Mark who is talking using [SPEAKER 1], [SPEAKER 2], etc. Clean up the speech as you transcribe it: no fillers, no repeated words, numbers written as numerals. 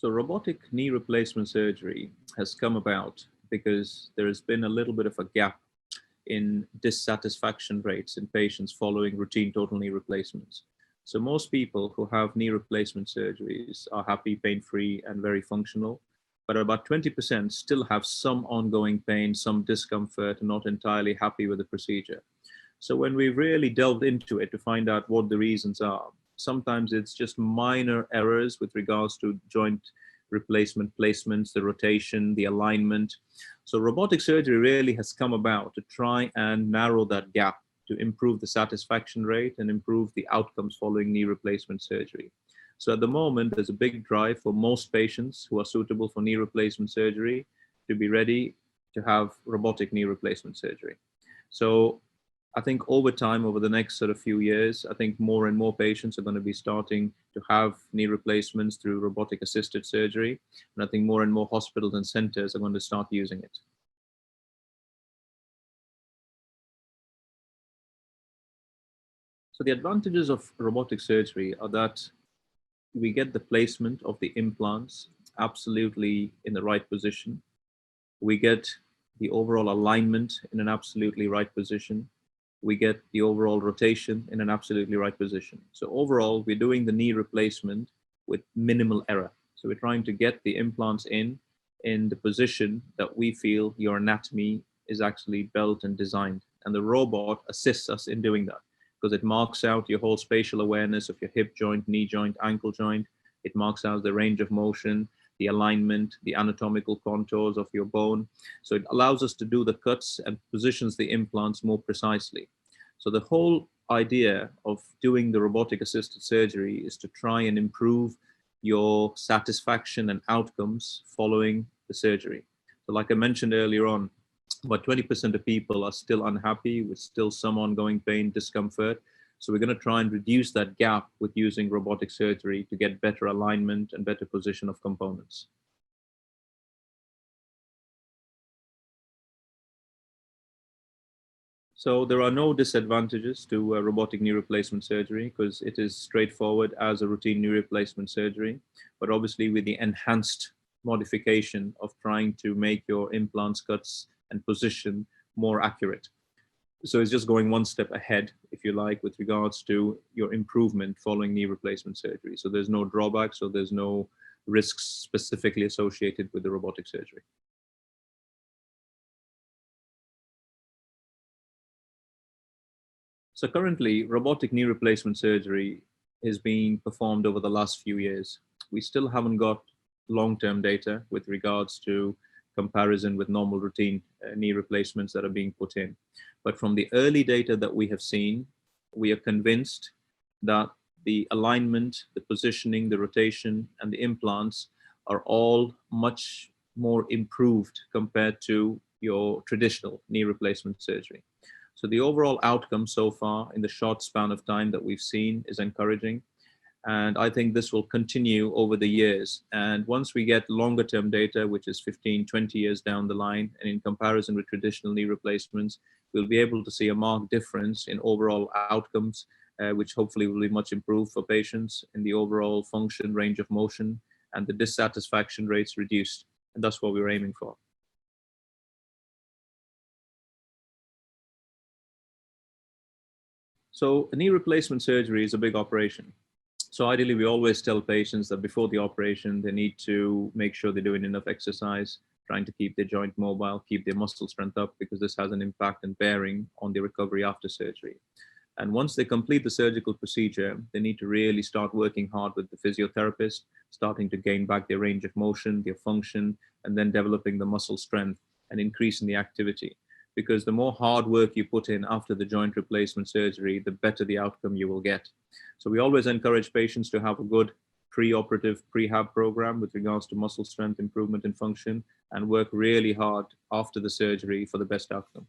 [SPEAKER 1] So robotic knee replacement surgery has come about because there has been a little bit of a gap in dissatisfaction rates in patients following routine total knee replacements. So most people who have knee replacement surgeries are happy, pain-free, and very functional, but about 20% still have some ongoing pain, some discomfort, and not entirely happy with the procedure. So when we really delved into it to find out what the reasons are, sometimes it's just minor errors with regards to joint replacement placements, the rotation, the alignment. So robotic surgery really has come about to try and narrow that gap to improve the satisfaction rate and improve the outcomes following knee replacement surgery. So at the moment, there's a big drive for most patients who are suitable for knee replacement surgery to be ready to have robotic knee replacement surgery. So I think over time, over the next sort of few years, I think more and more patients are going to be starting to have knee replacements through robotic-assisted surgery. And I think more and more hospitals and centers are going to start using it. So the advantages of robotic surgery are that we get the placement of the implants absolutely in the right position. We get the overall alignment in an absolutely right position. We get the overall rotation in an absolutely right position. So overall, we're doing the knee replacement with minimal error. So we're trying to get the implants in the position that we feel your anatomy is actually built and designed. And the robot assists us in doing that because it marks out your whole spatial awareness of your hip joint, knee joint, ankle joint. It marks out the range of motion, the alignment, the anatomical contours of your bone. So it allows us to do the cuts and positions the implants more precisely. So the whole idea of doing the robotic assisted surgery is to try and improve your satisfaction and outcomes following the surgery. So like I mentioned earlier on, about 20% of people are still unhappy with still some ongoing pain, discomfort. So we're going to try and reduce that gap with using robotic surgery to get better alignment and better position of components. So there are no disadvantages to robotic knee replacement surgery because it is straightforward as a routine knee replacement surgery, but obviously with the enhanced modification of trying to make your implants, cuts, and position more accurate. So it's just going one step ahead, if you like, with regards to your improvement following knee replacement surgery. So there's no drawbacks, so there's no risks specifically associated with the robotic surgery. So currently, robotic knee replacement surgery is being performed over the last few years. We still haven't got long-term data with regards to comparison with normal routine knee replacements that are being put in. But from the early data that we have seen, we are convinced that the alignment, the positioning, the rotation, and the implants are all much more improved compared to your traditional knee replacement surgery. So the overall outcome so far in the short span of time that we've seen is encouraging. And I think this will continue over the years. And once we get longer term data, which is 15, 20 years down the line, and in comparison with traditional knee replacements, we'll be able to see a marked difference in overall outcomes, which hopefully will be much improved for patients in the overall function, range of motion, and the dissatisfaction rates reduced. And that's what we're aiming for. So a knee replacement surgery is a big operation. So ideally, we always tell patients that before the operation, they need to make sure they're doing enough exercise, trying to keep their joint mobile, keep their muscle strength up, because this has an impact and bearing on the recovery after surgery. And once they complete the surgical procedure, they need to really start working hard with the physiotherapist, starting to gain back their range of motion, their function, and then developing the muscle strength and increasing the activity. Because the more hard work you put in after the joint replacement surgery, the better the outcome you will get. So we always encourage patients to have a good pre-operative prehab program with regards to muscle strength, improvement in function, and work really hard after the surgery for the best outcome.